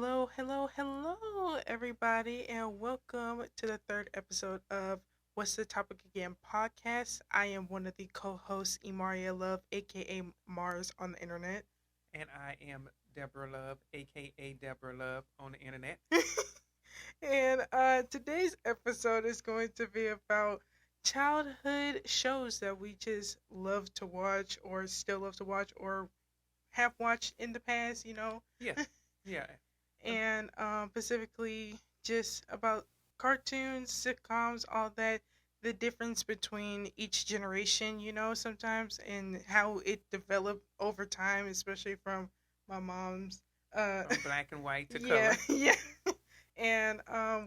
Hello, hello, hello, everybody, and welcome to the third episode of What's the Topic Again podcast. I am one of the co hosts, Imaria Love, aka Mars on the internet. And I am Deborah Love, aka Deborah Love on the internet. And today's episode is going to be about childhood shows that we just love to watch, or still love to watch, or have watched in the past. Yeah, yeah. And specifically just about cartoons, sitcoms, all that, the difference between each generation, sometimes, and how it developed over time, especially from my mom's. From black and white to Yeah, color. yeah. And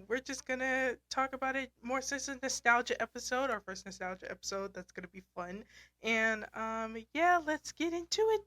we're just gonna talk about it more since it's a nostalgia episode, our first nostalgia episode. That's gonna be fun. And yeah, let's get into it.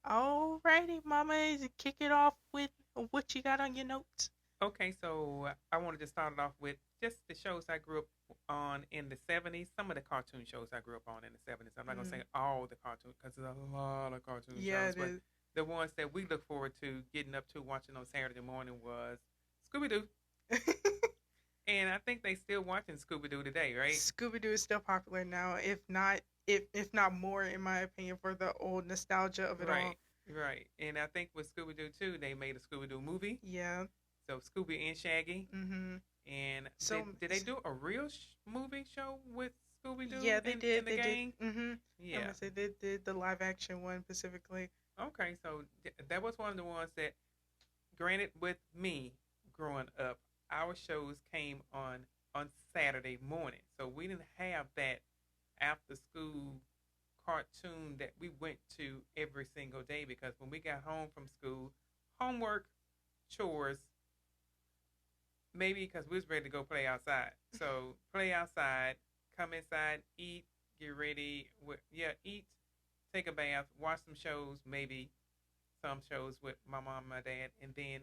Alrighty, mama, kick it off with what you got on your notes. Okay, so I wanted to start it off with just the shows I grew up on in the 70s. Some of the cartoon shows I grew up on in the 70s. I'm not going to say all the cartoons because there's a lot of cartoon Yeah, shows. it But is. the ones that we look forward to getting up to watching on Saturday morning was Scooby Doo. And I think they still watching Scooby Doo today, right? Scooby Doo is still popular now, if not more, in my opinion, for the old nostalgia of it all. Right, right. And I think with Scooby Doo too, they made a Scooby Doo movie. Yeah. So Scooby and Shaggy. Mhm. And So did they do a real movie show with Scooby Doo? yeah, they did. In the They gang? did. Mhm. I'm Yeah. gonna say they did the live action one specifically. Okay, so that was one of the ones that, granted, with me growing up, our shows came on Saturday morning, so we didn't have that after school cartoon that we went to every single day because when we got home from school, homework, chores, maybe because we was ready to go play outside. So play outside, come inside, eat, get ready. Eat, take a bath, watch some shows, maybe some shows with my mom and my dad, and then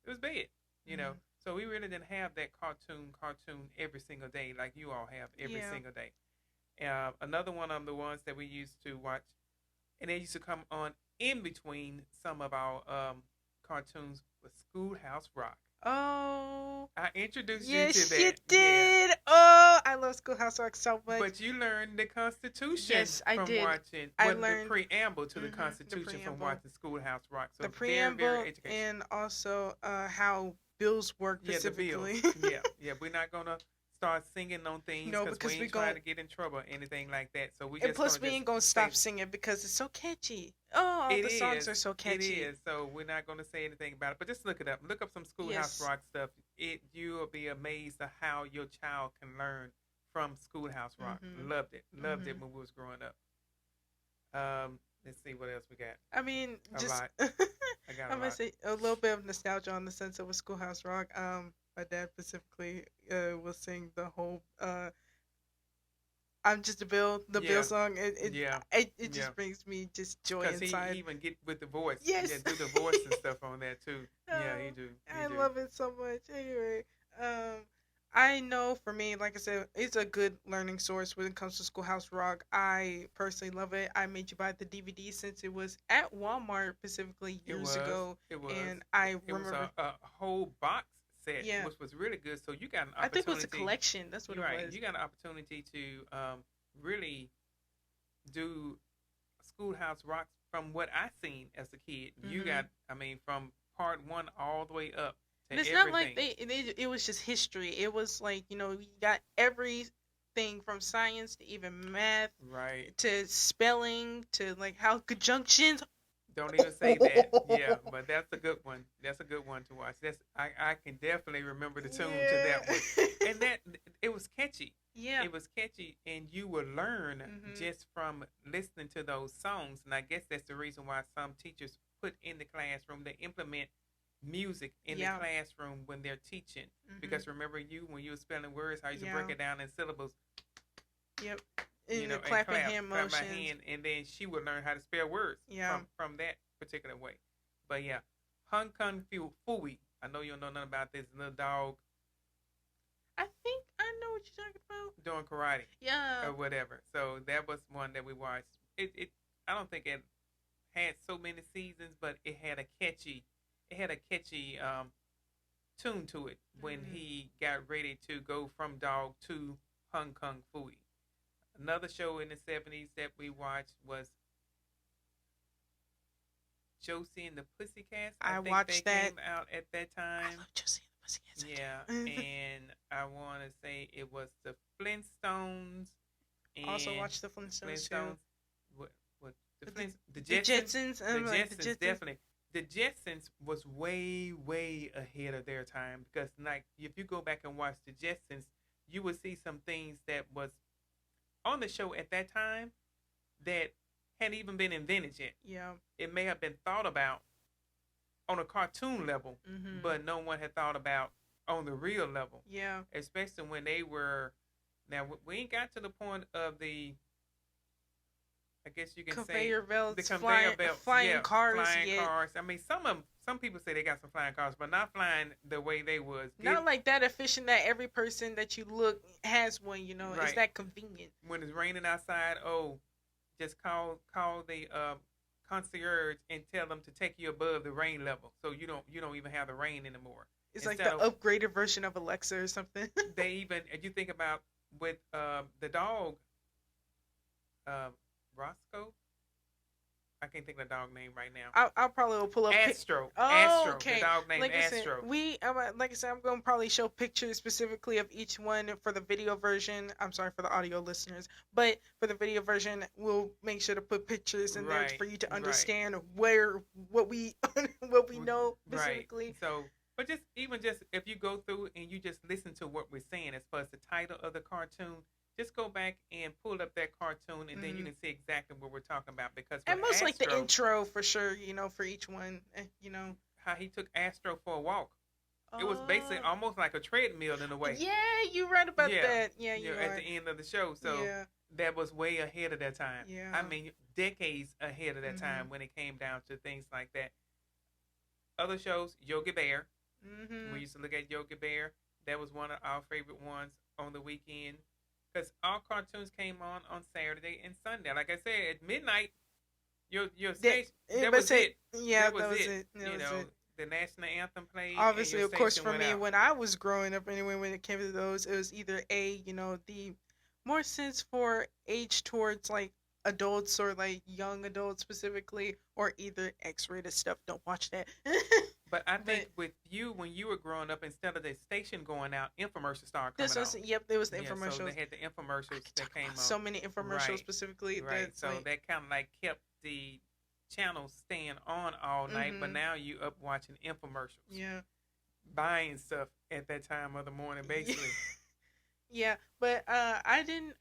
it was bed. You know, so we really didn't have that cartoon every single day like you all have every Yeah. single day. Another one of the ones that we used to watch, and they used to come on in between some of our cartoons was Schoolhouse Rock. Oh. I introduced you Yes, to that. you Yeah. did. Oh, I love Schoolhouse Rock so much. But you learned the Constitution Yes, I from did. watching I the learned preamble to the the Constitution from preamble. watching Schoolhouse Rock. So the very, preamble very educational. and also how bills work Yeah, the specifically. bills. Yeah. We're not gonna start singing on things No, because because we we ain't trying gon' to get in trouble or anything like that. So we and just plus gonna we ain't just gonna stop say singing because it's so catchy. Oh, it the songs is. are so catchy. It is. So we're not gonna say anything about it. But just look it up. Look up some Schoolhouse Yes. Rock stuff. You will be amazed at how your child can learn from Schoolhouse Rock. Mhm. Loved it. Loved it Mhm. when we was growing up. Let's see what else we got. I mean, A just lot. I got I'm a gonna lot. say a little bit of nostalgia on the sense of a Schoolhouse Rock. My dad specifically will sing the whole "I'm Just a Bill," the Yeah. Bill song. It Yeah. it just Yeah. brings me just joy Because inside. he even get with the voice. Yes. Yeah, do the voice and stuff on that too. Yeah, he Oh, do. He I do. love it so much. Anyway, I know for me, like I said, it's a good learning source when it comes to Schoolhouse Rock. I personally love it. I made you buy the DVD since it was at Walmart specifically It years was. ago, It was. and I It was remember. a whole box set, Yeah. which was really good. So you got an I think it was a opportunity. collection. That's what You're it right. was. You got an opportunity to really do Schoolhouse Rock from what I seen as a kid. You Mhm. got, I mean, from part one all the way up to And it's everything. not like it was just history. It was like, you got everything from science to even math Right. to spelling to like how conjunctions. Don't even say that. Yeah, but that's a good one. That's a good one to watch. I can definitely remember the tune to that one. And that it was catchy. Yeah. It was catchy, and you will learn Mhm. just from listening to those songs. And I guess that's the reason why some teachers put in the classroom, they implement music in Yeah. the classroom when they're teaching. Mhm. Because remember when you were spelling words, how you used to Yeah. break it down in syllables, Yep. you And know, the and clapping clap, hand clap motions. my hand, and then she would learn how to spell words Yeah. from that particular way. But yeah, Hong Kong Fooey. I know you don't know nothing about this little dog I think I know what you're talking about. doing karate Yeah. or whatever. So that was one that we watched. I don't think it had so many seasons, but it had a catchy tune to it when Mm. he got ready to go from dog to Hong Kong Fooey. Another show in the 70s that we watched was Josie and the Pussycats. I I think they watched that. came out at that I time. love Josie and the Pussycats. Yeah, I do. and I want to say it was the Flintstones Also and watched the the Flintstones too. Flintstones. What the The, The the Jetsons? Jetsons. The Like the Jetsons Jetsons. definitely. The Jetsons was way ahead of their time because like if you go back and watch the Jetsons, you would see some things that was on the show at that time that hadn't even been invented yet. Yeah. It may have been thought about on a cartoon level, Mm-hmm. but no one had thought about on the real level. Yeah. Especially when they were. Now we ain't got to the point of the. I guess you can Conveyor say the belts, conveyor belts, flying yeah, cars. flying Yeah. cars. I mean, some people say they got some flying cars, but not flying the way they was. Not like that efficient that every person that you look has one. You know, it's Right. that convenient. When it's raining outside, oh, just call the concierge and tell them to take you above the rain level, so you don't even have the rain anymore. It's Instead like the of upgraded version of Alexa or something. they even, if you think about with the dog, uh, Roscoe. I can't think of the dog name right now. I'll probably will pull up. Astro. Oh, Astro. okay. The dog named Like I said, Astro. like I said, I'm going to probably show pictures specifically of each one for the video version. I'm sorry for the audio listeners, but for the video version, we'll make sure to put pictures in there Right, for you to right. understand what we know specifically. Right. So, but just if you go through and you just listen to what we're saying as far as the title of the cartoon, just go back and pull up that cartoon, and then you can see exactly what we're talking about. Because And most Astro, like the intro for sure, for each one, how he took Astro for a walk. It was basically almost like a treadmill in a way. Yeah, you're right about Yeah. that. Yeah, you At are. the end of the show. So Yeah. that was way ahead of that time. Yeah. I mean, decades ahead of that time when it came down to things like that. Other shows, Yogi Bear. Mm-hmm. We used to look at Yogi Bear. That was one of our favorite ones on the weekend. Because all cartoons came on Saturday and Sunday. Like I said, at midnight, your station, that was it. Yeah, that was it. That was know, it. the national anthem played. Obviously, and of course, station for went me, out. when I was growing up, anyway, when it came to those, it was either the more sense for age towards like adults or like young adults specifically, or either X-rated stuff. Don't watch that. But I think with you, when you were growing up, instead of the station going out, infomercials started coming out. Yep, there was the Yeah, infomercials. so they had the infomercials that came out. So many infomercials Right. specifically. Right. That's So like, that kind of like kept the channel staying on all night. But now you up watching infomercials. yeah. Buying stuff at that time of the morning, basically. Yeah, but I didn't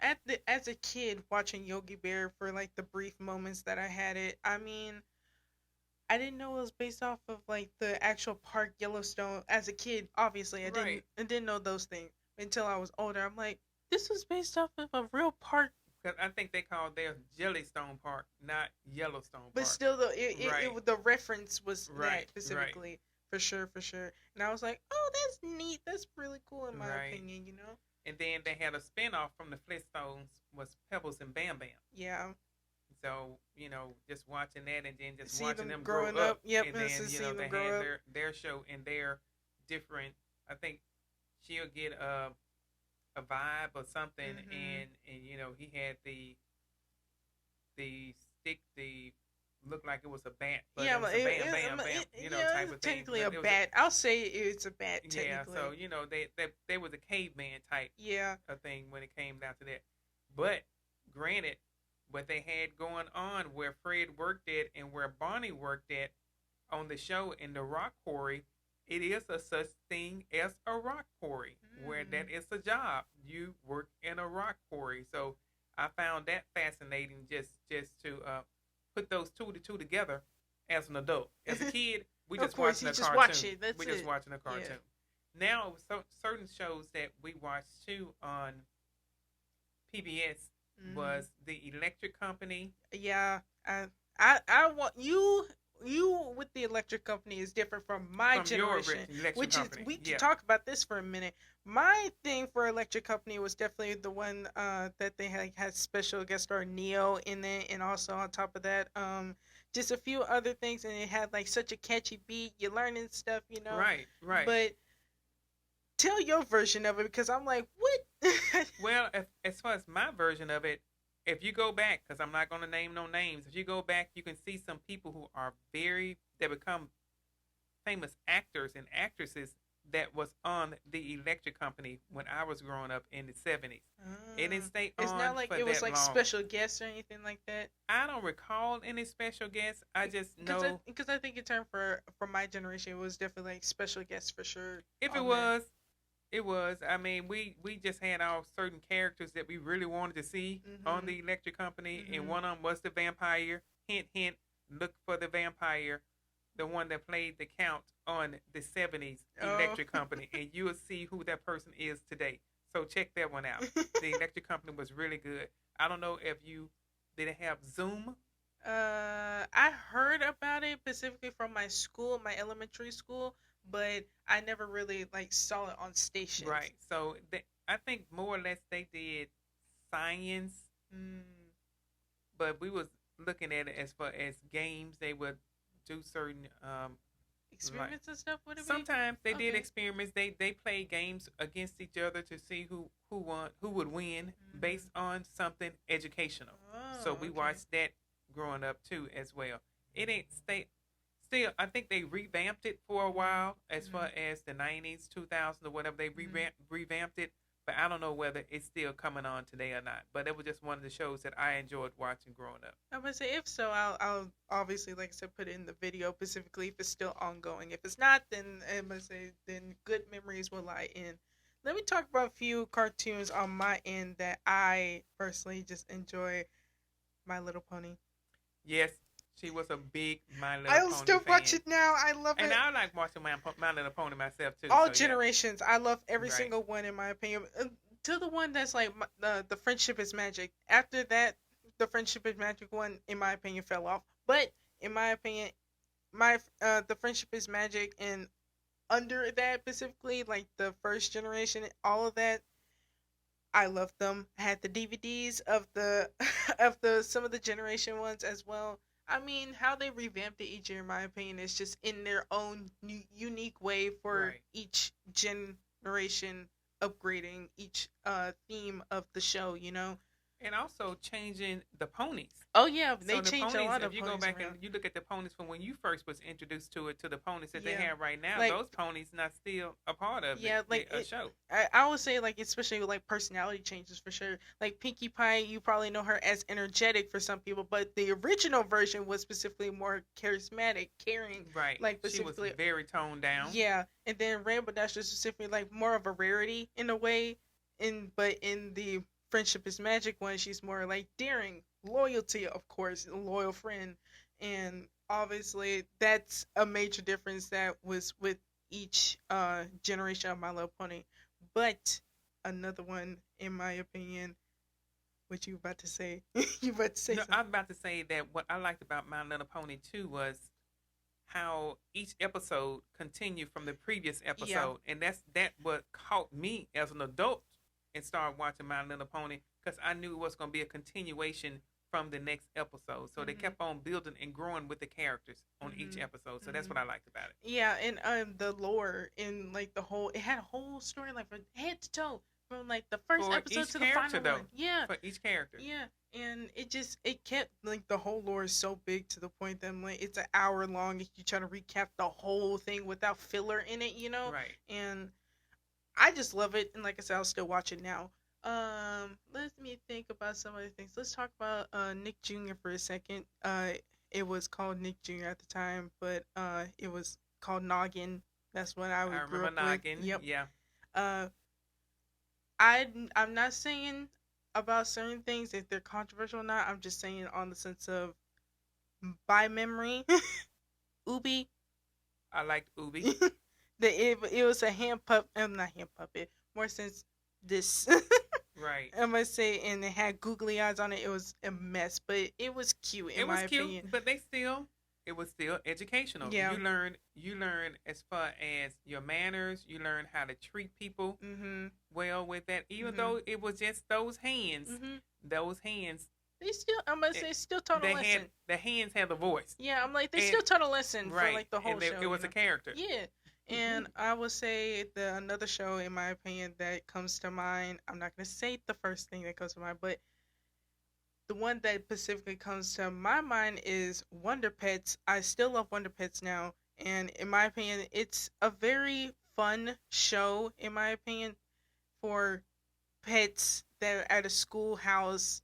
as a kid watching Yogi Bear for like the brief moments that I had it. I mean, I didn't know it was based off of like the actual park Yellowstone. As a kid, obviously, Right. I didn't know those things until I was older. I'm like, this was based off of a real park, Because I think they called theirs Jellystone Park, not Yellowstone but Park. still, though, Right. the reference was Right, that specifically. For sure, for sure. And I was like, oh, that's neat. That's really cool in my Right. opinion, And then they had a spinoff from the Flintstones was Pebbles and Bam Bam. Yeah. So, just watching that and then just See watching them them grow growing up. up. Yep, And that's then, to see they them had grow up. their show and their different, I think she'll get a vibe or something. Mhm. And he had the stick, looked like it was a bat. But Yeah, it was but a bam, bam, bam, type of thing. technically But a it was bat. I'll say it's a bat. Yeah, Technically. so, they was a caveman type Yeah. a thing when it came down to that. But granted, what they had going on where Fred worked at and where Barney worked at on the show in the rock quarry, it is a such thing as a rock quarry where that is a job. You work in a rock quarry. So I found that fascinating just to put those two together as an adult. As a kid, we Of just course, watching a you just cartoon. watch it. That's we just it. watching a cartoon. Now, certain shows that we watched too on PBS was the Electric Company. Yeah. I want you you with the electric company is different from my From your generation, electric which is company. we can Yeah. talk about this for a minute. My thing for electric company was definitely the one that they had special guest star Neo in it, and also on top of that, just a few other things, and it had like such a catchy beat. You're learning stuff, you know. Right, right. But tell your version of it because I'm like, what? Well, as far as my version of it, if you go back, because I'm not going to name no names, if you go back, you can see some people who are they become famous actors and actresses that was on the electric company when I was growing up in the 70s. It didn't stay It's on not like for it was that like long. special guests or anything like that. I don't recall any special guests. I just know Because I think in term for my generation, it was definitely like special guests for sure if it on there. was, it was. I mean, we just had our certain characters that we really wanted to see on Mhm. the electric company, and Mhm. one of them was the vampire. Hint, hint. Look for the vampire, the one that played the Count on the 70s Oh. electric company, and you will see who that person is today. So check that one out. The electric company was really good. I don't know if you did it have Zoom. I heard about it specifically from my school, my elementary school, but I never really like saw it on stations. Right. So I think more or less they did science, Mm. but we was looking at it as far as games. They would do certain like Experiments and stuff would it be? sometimes they did Okay. experiments. They played games against each other to see who would win Mm. based on something educational. So Oh, we okay. watched that growing up too as well. It ain't stay still. I think they revamped it for a while as far Mhm. as the 90s, 2000s or whatever. They Mhm. revamped it, but I don't know whether it's still coming on today or not. But it was just one of the shows that I enjoyed watching growing up. I would say if so, I'll obviously like I said put it in the video specifically if it's still ongoing. If it's not, then I must say then good memories will lie in. Let me talk about a few cartoons on my end that I personally just enjoy. My Little Pony. Yes, she was a big My Little I'll Pony still watch fan. it now. I love And it. I like watching My Little Pony myself too. All So yeah, generations. I love every right. single one in my opinion. To the one that's like the friendship is magic. After that, the friendship is magic one in my opinion fell off. But in my opinion, my the friendship is magic and under that specifically like the first generation, all of that I loved them. I had the DVDs of the of the some of the generation ones as well. I mean, how they revamped it each year, in my opinion, is just in their own unique way for Right. each generation, upgrading each theme of the show. You know. And also changing the ponies. Oh yeah, they So the changed a ponies, lot if of you go ponies back around. and you look at the ponies from when you first was introduced to it to the ponies that they Yeah, have right now, like those ponies not still a part of yeah, like the it. show. I would say like especially with like personality changes for sure. Like Pinkie Pie, you probably know her as energetic for some people, but the original version was specifically more charismatic, caring, Right. like She was specifically. very toned down. Yeah, and then Rainbow Dash was specifically like more of a rarity in a way. But in the Friendship is Magic one, she's more like daring, loyalty, of course, a loyal friend, and obviously that's a major difference that was with each generation of My Little Pony. But another one, in my opinion, what you about to say? You about to say No, something? I'm about to say that what I liked about My Little Pony too was how each episode continued from the previous Yeah. episode, and that what caught me as an adult and started watching My Little Pony because I knew it was going to be a continuation from the next episode. So they Mhm. kept on building and growing with the characters on each Mhm. episode. So that's what Mhm. I liked about it. Yeah, and the lore in like the whole it had a whole story like from head to toe from like the first For episode each to the character, final though, one. Yeah, for each character, yeah, and it kept like the whole lore is so big to the point that like it's an hour long if you try to recap the whole thing without filler in it, you know. right? And I just love it, and like I said, I'll still watch it now. Let me think about some other things. Let's talk about Nick Jr. for a second. It was called Nick Jr. at the time, but it was called Noggin. That's what I I would grew remember up with. Noggin. Yep. Yeah, Uh, I'm not saying about certain things if they're controversial or not. I'm just saying on the sense of by memory, Ubi. I liked Ubi. the it was a hand pup. Not hand puppet. More since this. Right. I must say, and it had googly eyes on it. It was a mess, but it was cute in It my was cute, opinion. but they still. it was still educational. Yeah. You learn as far as your manners. You learn how to treat people Mhm. well with that. Even Mhm. though it was just Mhm. those hands, They still, I'm gonna it, say, still taught a they had lesson. the hands had the voice, Yeah, I'm like, they and still taught a lesson for right, like the whole and show, it was a character. Yeah. And I would say the another show, in my opinion, that comes to mind. I'm not gonna say the first thing that comes to mind, but the one that specifically comes to my mind is Wonder Pets. I still love Wonder Pets now, and in my opinion, it's a very fun show. In my opinion, for pets that are at a schoolhouse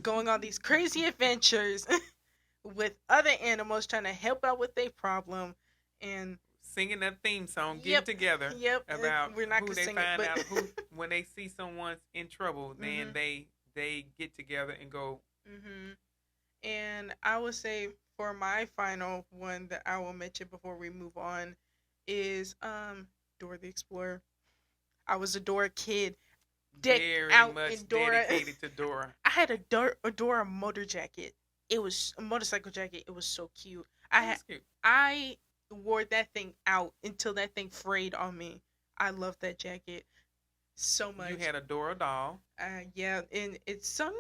going on these crazy adventures with other animals trying to help out with their problem. And Singing that theme song, getting yep, together yep, about we're not who gonna they sing it, find but out who when they see someone's in trouble, then hmm they get together and go. hmm and I would say for my final one that I will mention before we move on is Dora the Explorer. I was a Dora kid, decked Very out much in Dora. dedicated to Dora. I had a Dora motor jacket. It was a motorcycle jacket. It was so cute. That was cute. I wore that thing out until that thing frayed on me. I love that jacket so You much. had a Dora doll. Yeah, and it sung.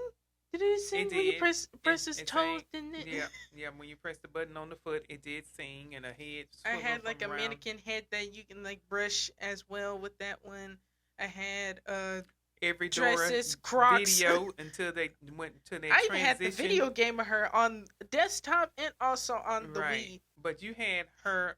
Did it sing It when you did. press his It toes? sang. Didn't it? Yeah, yeah. When you press the button on the foot, it did sing, and a head I swivel had like a from around. mannequin head that you can like brush as well with that one. I had Every Dora dresses, Crocs. video until they went to that I even had the transition. video game of her on desktop and also on the Right. Wii. But you had her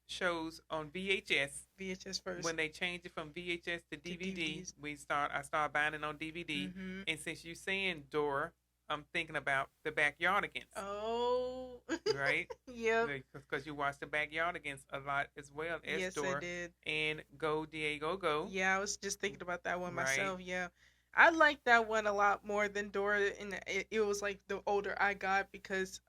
shows on VHS. VHS first. When they changed it from VHS to DVD, DVDs. I started buying it on DVD. Mm-hmm. And since you saying Dora, I'm thinking about the Backyardigans. Oh. Right? Yep. Because you watched the Backyardigans a lot as well as Yes, Dora. I did. And Go Diego Go. Yeah, I was just thinking about that one Right. myself. Yeah. I like that one a lot more than Dora, and it was like the older I got because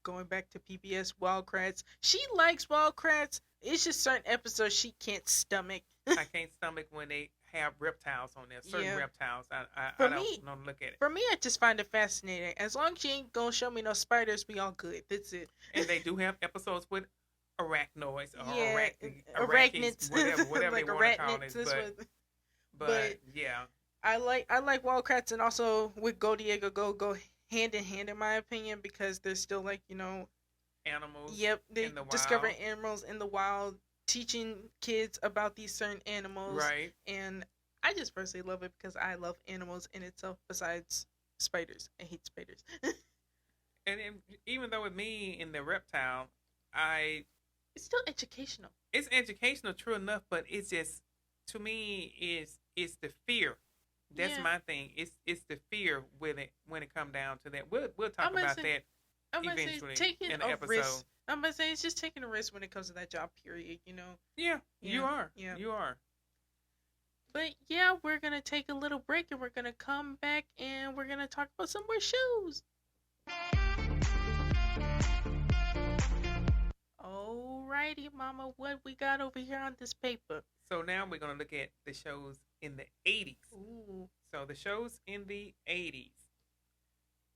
going back to PBS Wildcrats, she likes Wildcrats. It's just certain episodes she can't stomach. I can't stomach when they have reptiles on there. Certain Yeah. reptiles. I For don't me- want to look at it. For me, I just find it fascinating. As long as she ain't gonna show me no spiders, we all good. That's it. And they do have episodes with arachnoids or Yeah, arachnids, arachnids. whatever Like they want to call arachnids, it. that's what- But yeah, I like Wildcrats, and also with Go Diego go hand in hand in my opinion, because they're still like, animals. yep, they in the discovering wild. animals in the wild, teaching kids about these certain animals. Right. And I just personally love it because I love animals in itself besides spiders. I hate spiders. And even though with me in the reptile, It's still educational. it's educational, true enough, but it's just to me it's the fear. That's Yeah. my thing. It's the fear with it when it come down to that. We'll talk I'm gonna about say- that I'm gonna say eventually taking in the a episode. risk. I'm gonna say it's just taking a risk when it comes to that job period, Yeah, you Yeah, are. yeah. You are. But yeah, we're gonna take a little break and we're gonna come back and we're gonna talk about some more shows. Alrighty, Mama, what we got over here on this paper? So now we're gonna look at the shows in the 80s. Ooh. So the shows in the 80s,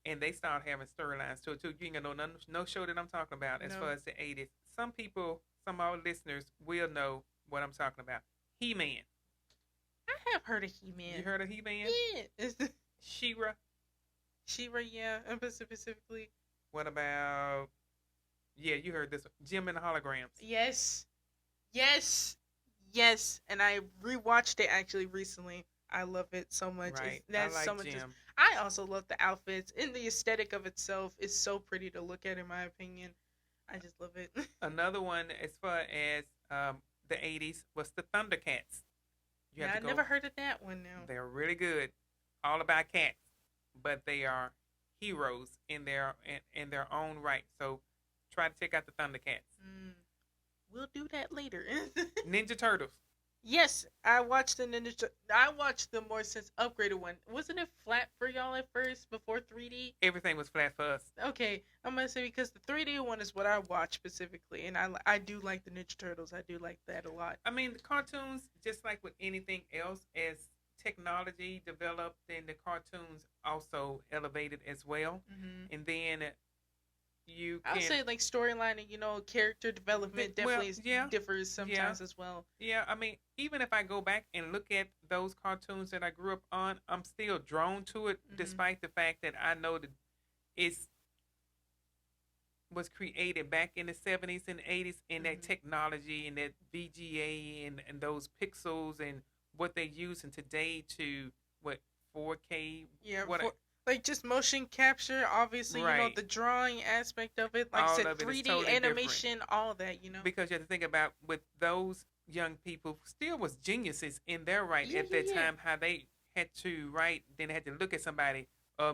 and they start having storylines too. You ain't gonna know no show that I'm talking about as No. far as the 80s. Some people, some of our listeners will know what I'm talking about. He-Man. I have heard of He-Man. You heard of He-Man? Yeah. It's She-Ra. She-Ra, yeah. And specifically. What about? Yeah, you heard this one. Jim and the Holograms. Yes. Yes. Yes. And I rewatched it actually recently. I love it so much. Right. That's I like so much. Jim. I also love the outfits and the aesthetic of itself is so pretty to look at, in my opinion. I just love it. Another one as far as the 80s was the Thundercats. You Yeah, have I to go. never heard of that one now. They're really good. All about cats, but they are heroes in their own right. So try to check out the Thundercats. We'll do that later. Ninja Turtles. Yes, I watched the I watched the more since upgraded one. Wasn't it flat for y'all at first before 3D? Everything was flat for us. Okay, I'm gonna say because the 3D one is what I watch specifically, and I do like the Ninja Turtles. I do like that a lot. I mean, the cartoons, just like with anything else, as technology developed, then the cartoons also elevated as well. Mm-hmm. And then you I'll can say like storyline and character development well, definitely yeah, differs yeah, sometimes as well. yeah. I mean, even if I go back and look at those cartoons that I grew up on, I'm still drawn to it, Hmm. despite the fact that I know that it's was created back in the 70s and 80s, and that Hmm. technology and that VGA and those pixels and what they're using today to what 4K, Yeah, what for like just motion capture, obviously, right, the drawing aspect of it, like I all said, of it is 3D totally different, animation, all that. because you have to think about with those young people still was geniuses in their right Yeah, at that yeah, time, how they had to write, then they had to look at somebody,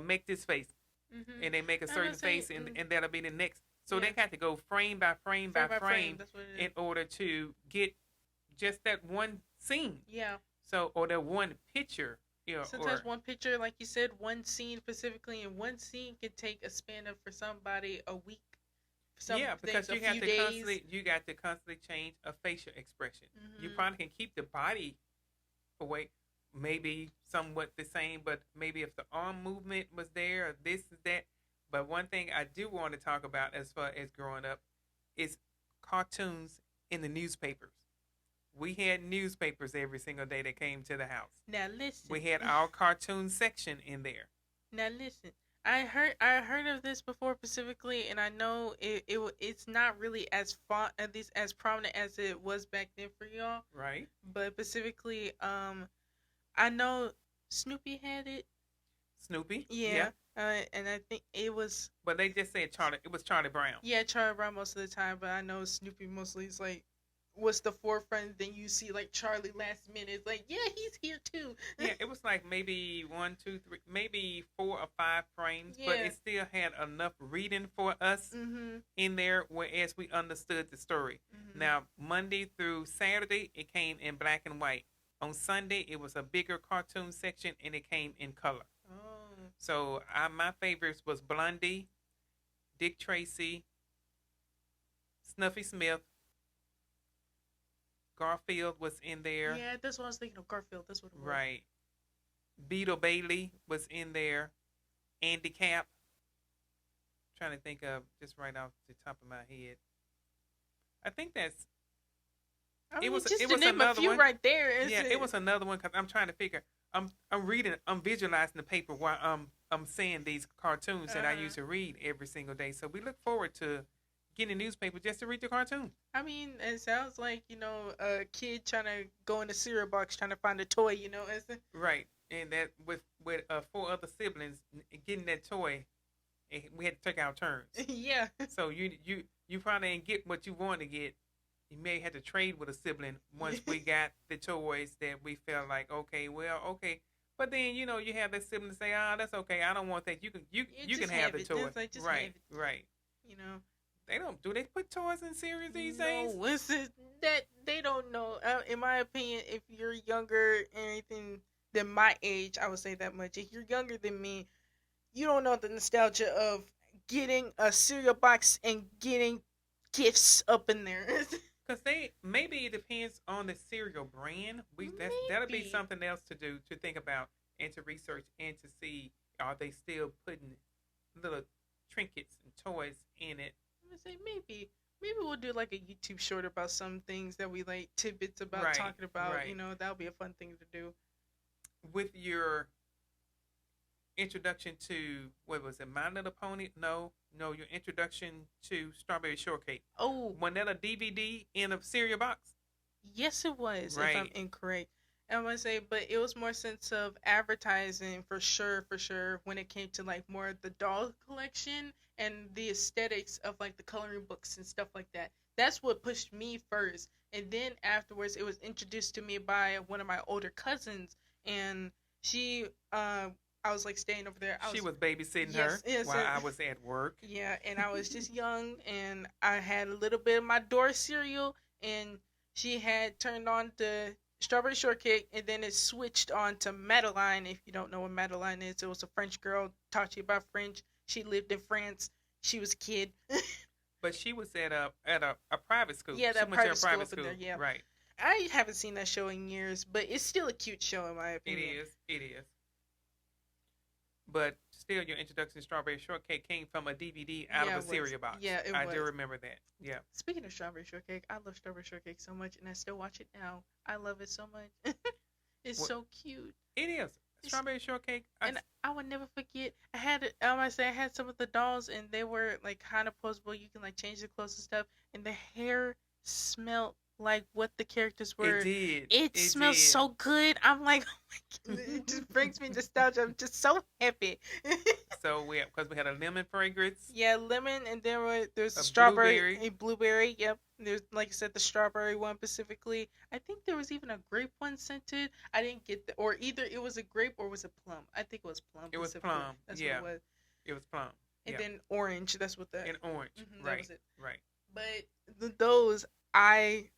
make this face, yeah. and they make a I'm gonna certain say, face, and that'll be the next. So yeah, they got to go frame by frame frame by by frame. frame That's what it in is. order to get just that one scene. Yeah. So or that one picture, Sometimes or one picture, like you said, one scene specifically, and one scene could take a span of for somebody a week, some yeah, things because a few days. you got to constantly change a facial expression. You Hmm. probably can keep the body away, maybe somewhat the same, but maybe if the arm movement was there, or this is that. But one thing I do want to talk about as far as growing up is cartoons in the newspapers. We had newspapers every single day that came to the house. Now listen. We had our cartoon section in there. Now listen. I heard of this before specifically, and I know it's not really as fun, at least as prominent as it was back then for y'all. Right? But specifically, I know Snoopy had it. Snoopy. Yeah. Yeah. And I think it was, But they just said Charlie. It was Charlie Brown. yeah, Charlie Brown most of the time, but I know Snoopy mostly is like was the forefront. Then you see like Charlie last minute, it's like, yeah, he's here too. Yeah, it was like maybe one, two, three, maybe 4 or 5 frames, but Yeah. it still had enough reading for us Mhm. in there, whereas we understood the story. Mhm. Now, Monday through Saturday, it came in black and white. On Sunday, it was a bigger cartoon section, and it came in color. Oh. So my favorites was Blondie, Dick Tracy, Snuffy Smith, Garfield was in there. Yeah, that's what I was thinking of. Garfield. That's what it was. Right. Beetle Bailey was in there. Andy Cap. Trying to think of just right off the top of my head. I think that's I it mean, was just it to was name a another few one. right there. Is Yeah, it it? was another one because I'm trying to figure. I'm reading. I'm visualizing the paper while I'm seeing these cartoons that I Uh-huh. used to read every single day. So we look forward to getting a newspaper just to read the cartoon. I mean, it sounds like a kid trying to go in the cereal box trying to find a toy. Right, and that with 4 other siblings getting that toy, and we had to take our turns. Yeah. So you probably didn't get what you wanted to get. You may have to trade with a sibling once we got the toys that we felt like, okay, well, okay. But then you have that sibling say, that's okay. I don't want that. You can Just have have the it. toy. It's like, just have Right, it. right. You know. They don't do they put toys in series these days? No, listen, that they don't know. In my opinion, if you're younger and anything than my age, I would say that much. If you're younger than me, you don't know the nostalgia of getting a cereal box and getting gifts up in there. Because they maybe it depends on the cereal brand. That'll be Maybe. something else to do to think about and to research and to see are they still putting little trinkets and toys in it. I'm gonna say maybe we'll do like a YouTube short about some things that we like tidbits about Right, talking about. right. That'll be a fun thing to do. With your introduction to what was it, My Little Pony? No, no, your introduction to Strawberry Shortcake. Oh, Wasn't that a DVD in a cereal box? yes, it was. If I'm Right. incorrect, I'm gonna say, but it was more sense of advertising for sure, for sure. When it came to like more of the doll collection and the aesthetics of like the coloring books and stuff like that. That's what pushed me first, and then afterwards, it was introduced to me by one of my older cousins, and she, I was like staying over there. She was babysitting her Yes, yes, while I was at work. yeah, and I was just young, and I had a little bit of my Dora cereal, and she had turned on the strawberry shortcake, and then it switched on to Madeline. If you don't know what Madeline is, it was a French girl, taught you about French. She lived in France. She was a kid. But she was at a private school. Yeah, She that went to a private school private up in school. there, yeah. Right. I haven't seen that show in years, but it's still a cute show in my It opinion. is. It is. but still, your introduction to Strawberry Shortcake came from a DVD out Yeah, of a it was. cereal box. Yeah, it I do was. remember that. Yeah, Speaking of strawberry shortcake, I love strawberry shortcake so much, and I still watch it now. I love it so much. It's well, so cute. it is It's, Strawberry Shortcake. and I would never forget. I had it. I say I had some of the dolls, and they were like kind of posable. You can like change the clothes and stuff, and the hair smelled like what the characters It were. did. It It smells did. so good. I'm like, oh my God, it just brings me nostalgia. I'm just so happy. So because we had a lemon fragrance, Yeah, lemon, and there's a strawberry, blueberry. a blueberry. Yep, there's like I said, the strawberry one specifically. I think there was even a grape one scented. I didn't get the, or either it was a grape or was it plum. I think it was plum. It was specifically. plum. That's Yeah, what it was. it was plum. And Yeah, then orange. That's what that. and orange. That Right, was it. right. But those I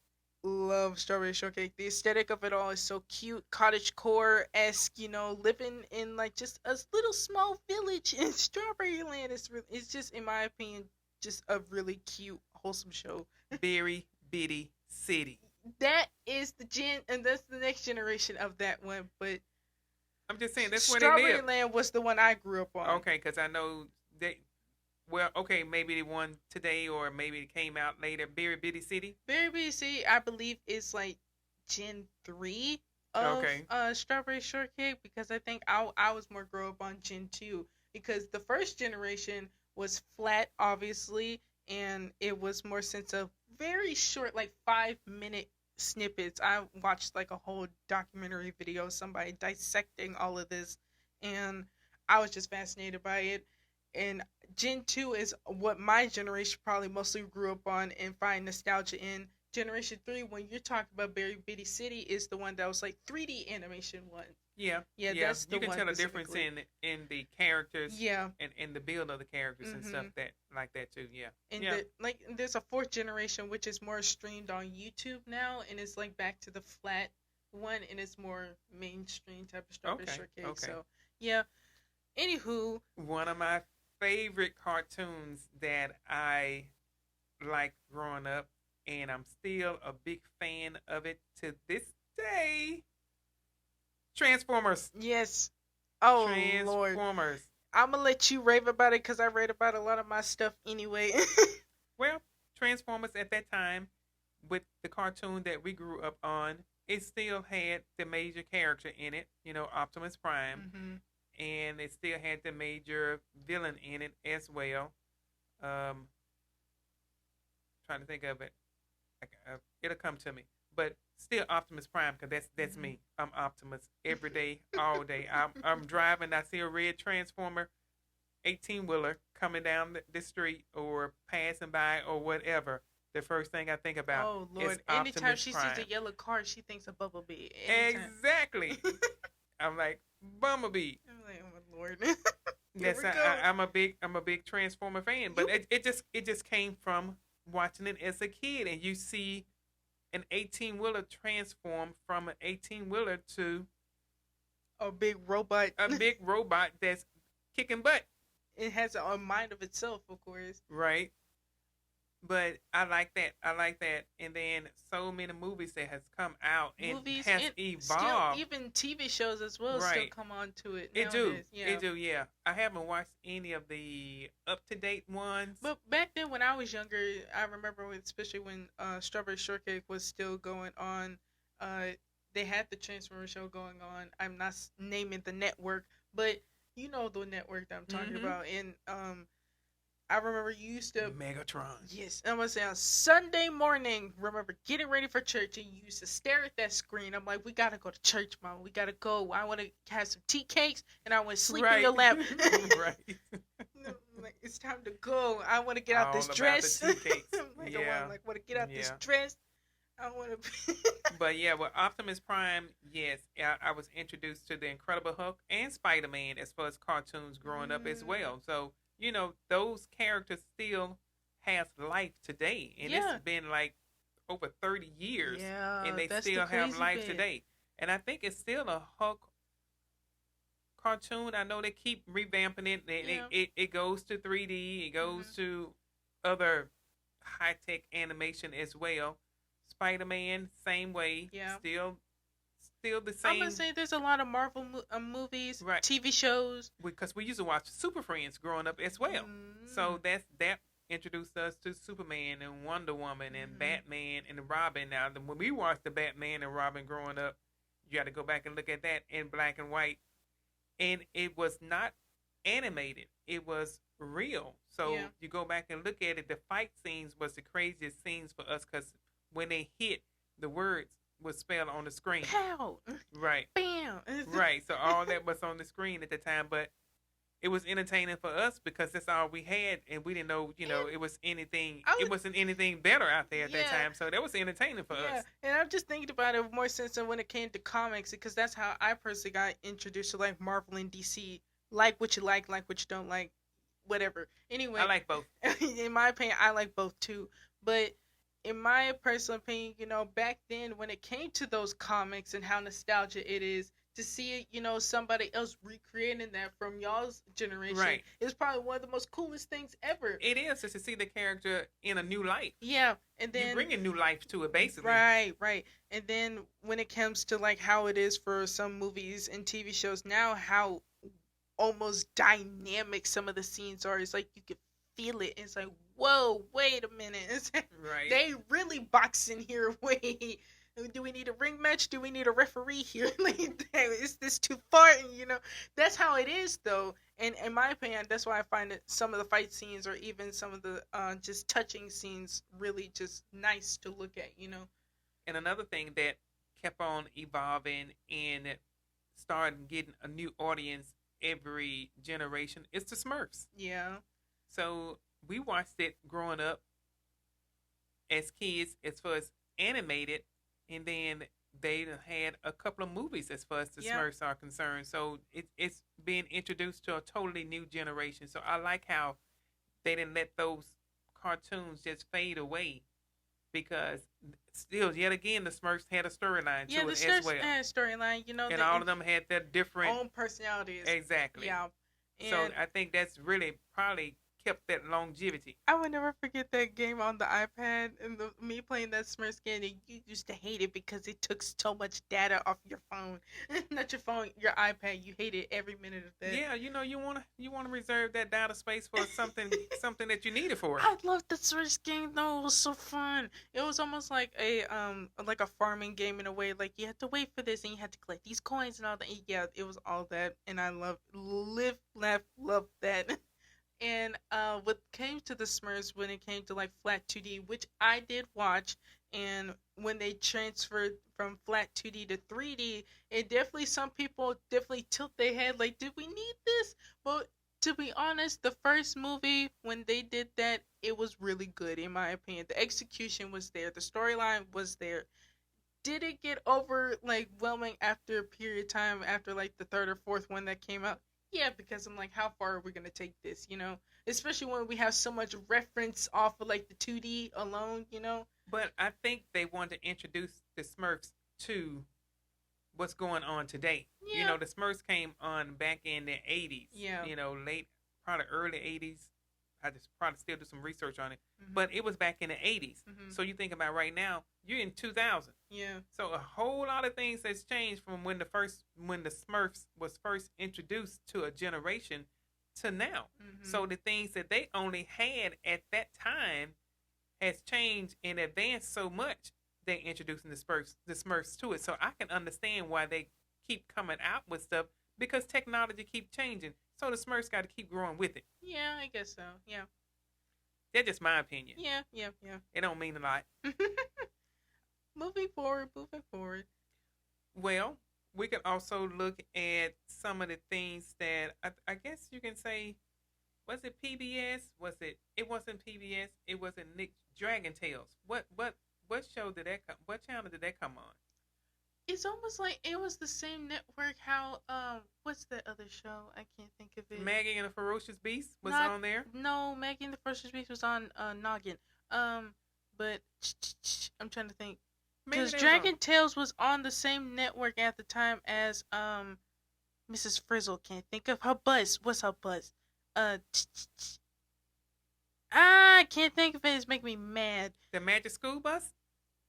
love strawberry shortcake. The aesthetic of it all is so cute, cottage core esque. Living in like just a little small village in Strawberry Land. It's just in my opinion just a really cute, wholesome show. Very bitty city. That is and that's the next generation of that one. But I'm just saying that's where they Strawberry live. Land was the one I grew up on. Okay, because I know they. Well, okay, maybe the one today or maybe it came out later. Berry Bitty City. Berry BC, I believe, is like Gen 3 of Okay. Strawberry Shortcake because I think I was more grow up on Gen 2 because the first generation was flat, obviously, and it was more sense of very short, like 5-minute snippets. I watched like a whole documentary video, of somebody dissecting all of this, and I was just fascinated by it. And Gen 2 is what my generation probably mostly grew up on and find nostalgia in. Generation 3, when you're talking about Berry Bitty City, is the one that was like 3D animation one. Yeah. Yeah, that's the you can one tell a difference in the characters. Yeah. And in the build of the characters and stuff Mhm. that like that too. Yeah. And Yeah. there's a fourth generation which is more streamed on YouTube now, and it's like back to the flat one, and it's more mainstream type of strawberry Okay, shortcake. okay. So yeah. Anywho, One of my favorite cartoons that I liked growing up, and I'm still a big fan of it to this day. Transformers. yes. Oh Lord. Transformers. I'm gonna let you rave about it because I read about a lot of my stuff anyway. Well, Transformers at that time, with the cartoon that we grew up on, it still had the major character in it, Optimus Prime, and it still had the major villain in it as well. Trying to think of it, it'll come to me, but still Optimus Prime because that's me. I'm Optimus every day, all day. I'm driving, I see a red Transformer 18-wheeler coming down the street or passing by or whatever, the first thing I think about Oh Lord! is Anytime Optimus she Prime. sees a yellow car, she thinks of Bumblebee. Anytime. Exactly. I'm like Bumblebee. I'm like, oh my Lord. Yes, Here we go. I'm a big Transformer fan, but it just came from watching it as a kid, and you see an 18-wheeler transform from an 18-wheeler to A big robot. a big robot that's kicking butt. It has a mind of itself, of course. Right. But I like that. And then so many movies that has come out and Movies has and evolved. still, even TV shows as well, still Right. come on to it. It do. nowadays. Yeah. It do, yeah. I haven't watched any of the up-to-date ones. But back then, when I was younger, I remember, especially when Strawberry Shortcake was still going on. They had the Transformer show going on. I'm not naming the network, but you know the network that I'm talking about. And I remember you used to. Megatron. Yes, I'm gonna say on Sunday morning, remember getting ready for church, and you used to stare at that screen. I'm like, we gotta go to church, Mom. We gotta go. I want to have some tea cakes, and I want to sleep in your lap. Right. No, like, it's time to go. I want to get out All this about dress. the tea cakes. I Yeah. want to get out this Yeah. dress. I want to. But yeah, with Optimus Prime, yes, I was introduced to the Incredible Hulk and Spider-Man as far as cartoons growing up as well. So, those characters still has life today. And Yeah. it's been like over 30 years. Yeah, And they that's the still have crazy life bit. today. And I think it's still a Hulk cartoon. I know they keep revamping it. Yeah. It goes to 3D. It goes to other high-tech animation as well. Spider-Man, same way. Yeah. Still still the I'm gonna same. say there's a lot of Marvel movies, Right. TV shows. Because we used to watch Super Friends growing up as well. So that introduced us to Superman and Wonder Woman and Batman and Robin. Now, when we watched the Batman and Robin growing up, you got to go back and look at that in black and white, and it was not animated; it was real. So you go back and look at it. The fight scenes was the craziest scenes for us because when they hit, the words was spelled on the screen. Pow! Right. Bam! Right. So all that was on the screen at the time, but it was entertaining for us because that's all we had, and we didn't know, it was anything. It wasn't anything better out there at that time, so that was entertaining for us. And I'm just thinking about it more sense than when it came to comics, because that's how I personally got introduced to like Marvel and DC. Like what you like what you don't like, whatever. Anyway, I like both. In my opinion, I like both too. But in my personal opinion, back then when it came to those comics and how nostalgia it is, to see somebody else recreating that from y'all's generation, right, is probably one of the most coolest things ever. It is, just to see the character in a new light. Yeah, and then you bring a new life to it, basically. Right. And then when it comes to like how it is for some movies and TV shows now, how almost dynamic some of the scenes are. It's like you can feel it. It's like, whoa, wait a minute. It's like, right. They really boxing here. Wait, do we need a ring match? Do we need a referee here? Like, is this too far? That's how it is, though. And in my opinion, that's why I find that some of the fight scenes or even some of the just touching scenes really just nice to look at, And another thing that kept on evolving and started getting a new audience every generation is the Smurfs. Yeah. So we watched it growing up as kids as far as animated, and then they had a couple of movies as far as the Smurfs are concerned. So it's being introduced to a totally new generation. So I like how they didn't let those cartoons just fade away, because still, yet again, the Smurfs had a storyline to it as well. Had a storyline, and all of them had their different own personalities. Exactly. Yeah. And so I think that's really probably kept that longevity. I would never forget that game on the iPad and me playing that Smurfs game. And you used to hate it because it took so much data off your phone, not your phone, your iPad. You hated every minute of that. Yeah, you wanna reserve that data space for something something that you need it for. I loved the Smurfs game though. It was so fun. It was almost like a farming game in a way. Like you had to wait for this and you had to collect these coins and all that. Yeah, it was all that, and I love that. And what came to the Smurfs when it came to like flat 2D, which I did watch, and when they transferred from flat 2D to 3D, it definitely, some people definitely tilt their head like, did we need this? But to be honest, the first movie, when they did that, it was really good in my opinion. The execution was there, the storyline was there. Did it get overwhelming after a period of time, after like the third or fourth one that came out? Yeah, because I'm like, how far are we gonna take this? Especially when we have so much reference off of like the 2D alone. But I think they wanted to introduce the Smurfs to what's going on today. Yeah. The Smurfs came on back in the 80s. Yeah. Late, probably early 80s. I just probably still do some research on it. Mm-hmm. But it was back in the 80s. Mm-hmm. So you think about right now, you're in 2000. Yeah. So a whole lot of things has changed from when the Smurfs was first introduced to a generation to now. Mm-hmm. So the things that they only had at that time has changed and advanced so much. They're introducing the Smurfs to it. So I can understand why they keep coming out with stuff, because technology keeps changing. So the Smurfs got to keep growing with it. Yeah, I guess so. Yeah. That's just my opinion. Yeah. It don't mean a lot. Moving forward. Well, we can also look at some of the things that I guess you can say. Was it PBS? It wasn't PBS. It wasn't Nick Dragon Tales. What show did that come? What channel did that come on? It's almost like it was the same network. How what's the other show? I can't think of it. Maggie and the Ferocious Beast was on there. No, Maggie and the Ferocious Beast was on Noggin. But I'm trying to think, because Dragon Tales was on the same network at the time as Mrs. Frizzle. Can't think of her buzz. What's her buzz? I can't think of it. It's making me mad. The Magic School Bus.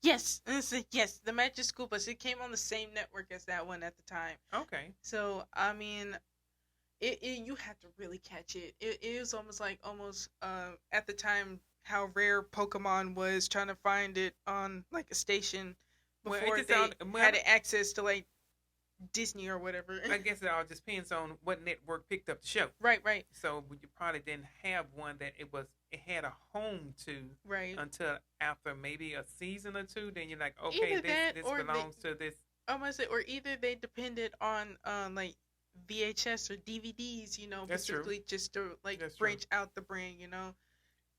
Yes, yes, the Magic School Bus. It came on the same network as that one at the time. Okay. So I mean, you had to really catch it. It was almost like at the time how rare Pokemon was, trying to find it on like a station Well, it before just they all well, had access to like Disney or whatever. I guess it all just depends on what network picked up the show. Right, right, So you probably didn't have one that it had a home to right. until after maybe a season or two. Then you're like, okay, Either that this or belongs to this. I must say, or either they depended on like VHS or DVDs, That's true. specifically just to like That's true. branch out the brand.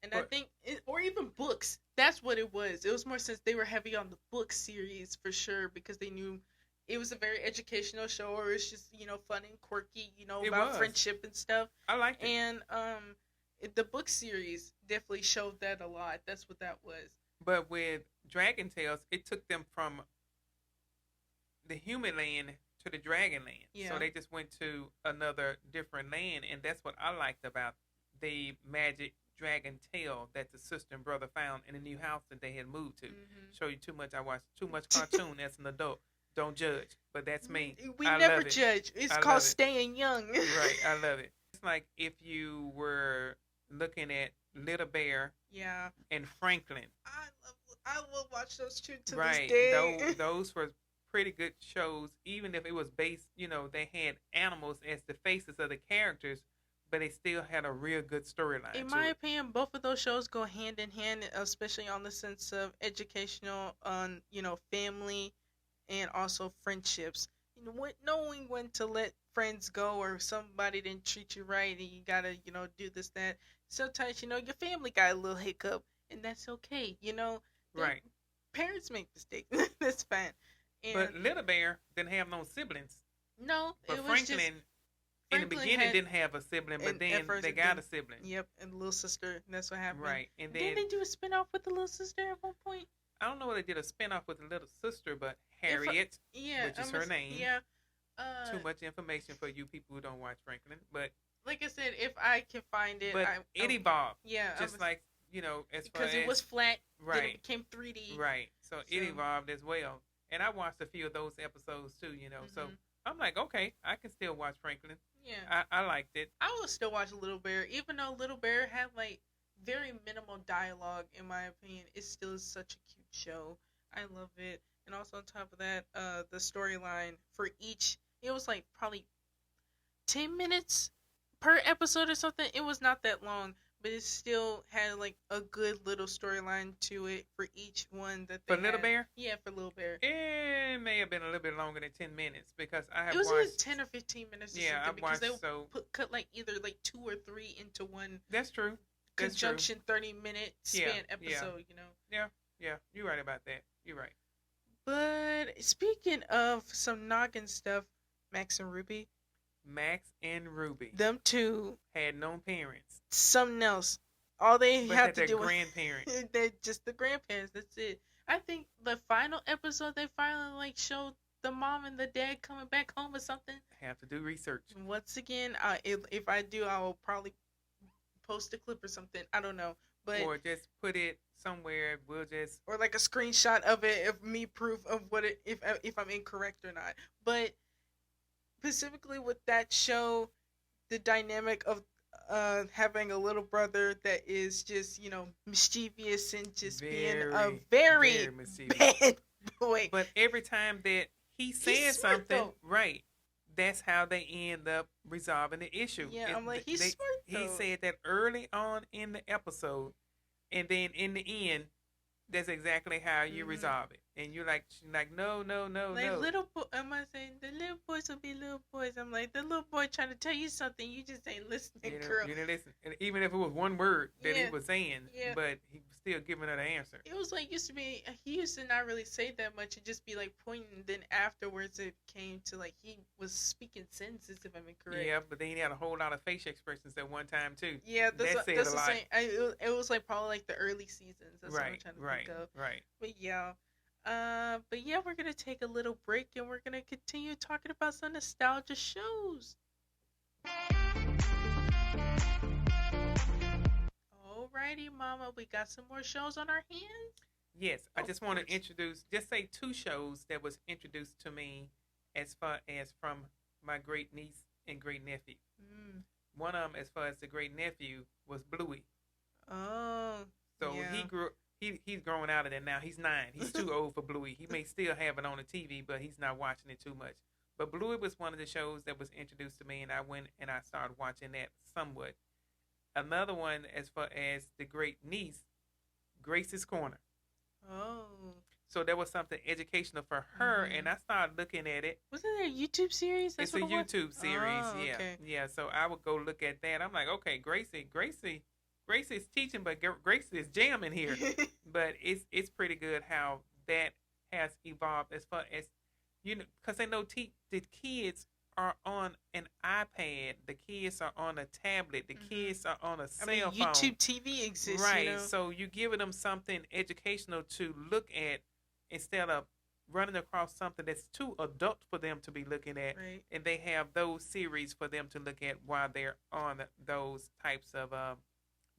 And I But think, or even books. That's what it was. It was more since they were heavy on the book series for sure, because they knew it was a very educational show, or it's just fun and quirky, it about was. friendship and stuff. I liked it. And the book series definitely showed that a lot. That's what that was. But with Dragon Tales, it took them from the human land to the dragon land. Yeah. So they just went to another different land, and that's what I liked about the magic dragon tail that the sister and brother found in the new house that they had moved to. Show you too much. I watched too much cartoon as an adult. Don't judge, but that's me. We I never love it. judge. It's I called love it. staying young. Right, I love it. It's like if you were looking at Little Bear Yeah. and Franklin. I will watch those two to Right. this day. Those were pretty good shows, even if it was based, they had animals as the faces of the characters, but they still had a real good storyline. In my opinion, both of those shows go hand in hand, especially on the sense of educational, on family, and also friendships. Knowing when to let friends go, or somebody didn't treat you right, and you gotta do this, that. Sometimes your family got a little hiccup, and that's okay. Right. Parents make mistakes. That's fine. And But Little Bear didn't have no siblings. no, But it was Franklin, just in the Franklin beginning, had- didn't have a sibling, but and then at first they it got a didn't. sibling. Yep, and little sister. And that's what happened. Right. And Didn't then they do a spinoff with the little sister at one point? I don't know whether they did a spinoff with the little sister, but If I- Harriet, Yeah, which is her name. Yeah. Too much information for you people who don't watch Franklin, but Like I said, if I can find it, it evolved. Yeah, Just like as far because as it was flat, then right, it became 3D. right. So it So- evolved as well, and I watched a few of those episodes too. So Mhm. I'm like, okay, I can still watch Franklin. Yeah, I liked it. I will still watch Little Bear, even though Little Bear had like very minimal dialogue. In my opinion, it still is such a cute show. I love it, and also on top of that, the storyline for each, it was like probably 10 minutes per episode or something. It was not that long, but it still had like a good little storyline to it for each one that they For Little had. Bear, Yeah, for Little Bear. it may have been a little bit longer than 10 minutes because I have It was watched. either 10 or 15 minutes or Yeah, something, I've because watched. they So cut like either like 2 or 3 into one that's true. That's true. conjunction 30-minute span Yeah, episode. Yeah, you're right about that. You're right. But speaking of some noggin stuff, Max and Ruby, Max and Ruby them two, had no parents, something else. All they but have had to their do grandparents. is they're just the grandparents. That's it. I think the final episode they finally like showed the mom and the dad coming back home or something. Have to do research. Once again, if I do, I will probably post a clip or something. I don't know, but Or just put it somewhere. We'll just or like a screenshot of it, of me proof of what it, if I'm incorrect or not. But specifically with that show, the dynamic of having a little brother that is just mischievous and just being a very mischievous. bad boy. But every time that he says smart, something, though. right, that's how they end up resolving the issue. Yeah, I'm like, he's smart, He though. said that early on in the episode, and then in the end, that's exactly how you resolve it. And you're like, no, Like little boy, am I saying the little boys will be little boys? I'm like, the little boy trying to tell you something, you just ain't listening, girl. You didn't listen. And even if it was one word that he Yeah. was saying, Yeah. but he was still giving her the answer. It was like he used to not really say that much and just be like pointing. Then afterwards, it came to like he was speaking sentences, if I'm incorrect. Yeah, but then he had a whole lot of facial expressions at one time too. Yeah, That said that's a the lot. same. It was like probably like the early seasons. That's what I'm trying to think of. Right. But yeah. We're gonna take a little break and we're gonna continue talking about some nostalgia shows. Alrighty, Mama, we got some more shows on our hands. Yes, I Of just want to course. introduce, just say two shows that was introduced to me as far as from my great niece and great nephew. Mm. One of them, as far as the great nephew, was Bluey. Oh, So he yeah. grew. He's growing out of that now. He's 9. He's too old for Bluey. He may still have it on the TV, but he's not watching it too much. But Bluey was one of the shows that was introduced to me, and I went and I started watching that somewhat. Another one, as far as the great niece, Grace's Corner. Oh. So there was something educational for her, Mm-hmm. and I started looking at it. Wasn't there a YouTube series? That's It's a what it was? YouTube series, Oh, yeah, okay. yeah. So I would go look at that. I'm like, okay, Gracie is teaching, but Gracie is jamming here. But it's pretty good how that has evolved as far as because they know the kids are on an iPad, the kids are on a tablet, the kids are on a cell phone. YouTube TV exists, right? So you giving them something educational to look at instead of running across something that's too adult for them to be looking at, right. And they have those series for them to look at while they're on those types of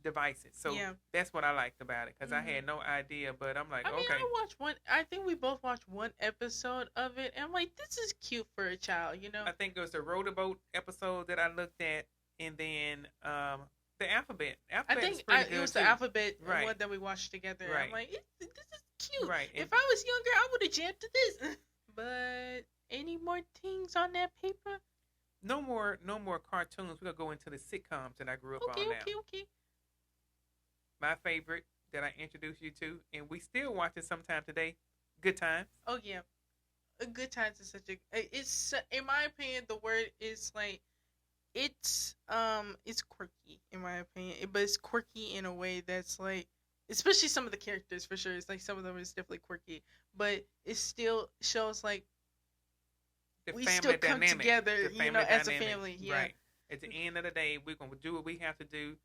devices. So yeah. That's what I liked about it because I had no idea, but I'm like, I mean, okay. I watched one. I think we both watched one episode of it, and I'm like, this is cute for a child, I think it was the Rotoboat episode that I looked at, and then the Alphabet. I think it was the Alphabet one that we watched together. Right. I'm like, this is cute. Right. If I was younger, I would have jammed to this. But any more things on that paper? No more cartoons. We're gonna go into the sitcoms that I grew up on now. Okay. My favorite that I introduced you to, and we still watch it sometime today. Good Times. Oh yeah, Good Times is such a. It's in my opinion, the word is like, it's quirky in my opinion, but it's quirky in a way that's like, especially some of the characters for sure. It's like some of them is definitely quirky, but it still shows like we still come together, as a family. Yeah. Right. At the end of the day, we're gonna do what we have to do,